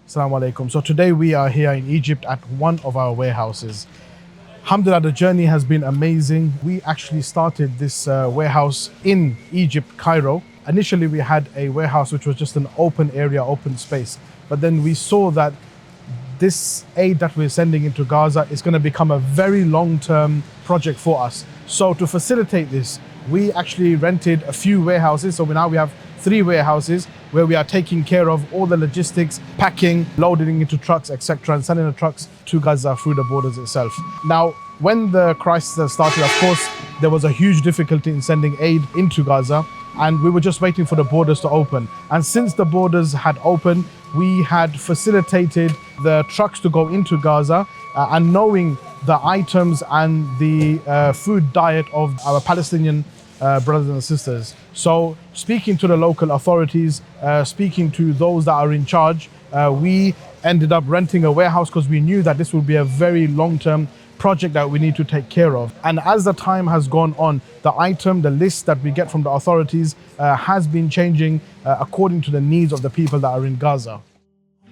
Assalamu alaikum. So today we are here in Egypt at one of our warehouses. Alhamdulillah, the journey has been amazing. We actually started this warehouse in Egypt, Cairo. Initially, we had a warehouse which was just an open area, open space. But then we saw that this aid that we're sending into Gaza is going to become a very long-term project for us. So to facilitate this, we actually rented a few warehouses. So now we have 3 warehouses where we are taking care of all the logistics, packing, loading into trucks, etc., and sending the trucks to Gaza through the borders itself. Now, when the crisis started, of course, there was a huge difficulty in sending aid into Gaza, and we were just waiting for the borders to open. And since the borders had opened, we had facilitated the trucks to go into Gaza, and knowing the items and the food diet of our Palestinian brothers and sisters. So speaking to the local authorities, speaking to those that are in charge, we ended up renting a warehouse because we knew that this would be a very long-term project that we need to take care of. And as the time has gone on, the list that we get from the authorities has been changing according to the needs of the people that are in Gaza.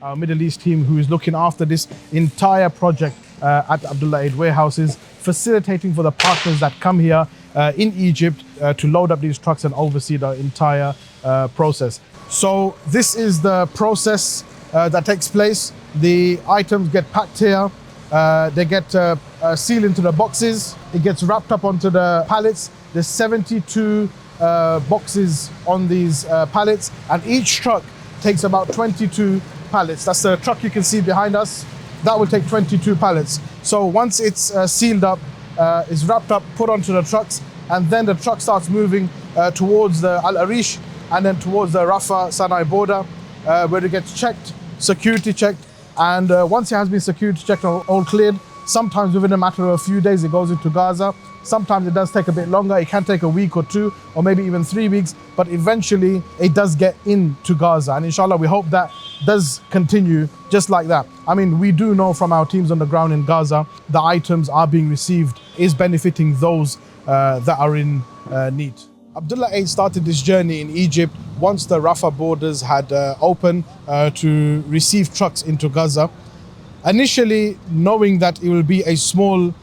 Our Middle East team, who is looking after this entire project at Abdullah Aid Warehouses, facilitating for the partners that come here in Egypt to load up these trucks and oversee the entire process. So this is the process that takes place. The items get packed here, they get sealed into the boxes, it gets wrapped up onto the pallets. There's 72 boxes on these pallets, and each truck takes about 22 pallets. That's the truck you can see behind us. That will take 22 pallets. So once it's sealed up, it's wrapped up, put onto the trucks, and then the truck starts moving towards the Al Arish and then towards the Rafa Sanai Border, where it gets checked, security checked, and once it has been security checked and all cleared, sometimes within a matter of a few days it goes into Gaza. Sometimes it does take a bit longer. It can take a week or 2, or maybe even 3 weeks, but eventually it does get into Gaza. And inshallah, we hope that does continue just like that. I mean, we do know from our teams on the ground in Gaza, the items are being received, is benefiting those that are in need. Abdullah Aid started this journey in Egypt once the Rafah borders had opened to receive trucks into Gaza. Initially, knowing that it will be a small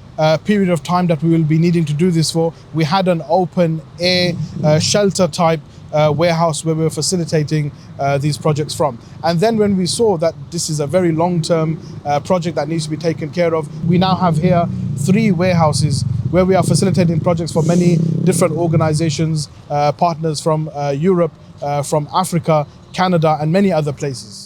period of time that we will be needing to do this for, we had an open air shelter type warehouse where we were facilitating these projects from. And then when we saw that this is a very long-term project that needs to be taken care of, we now have here 3 warehouses where we are facilitating projects for many different organizations, partners from Europe, from Africa, Canada, and many other places.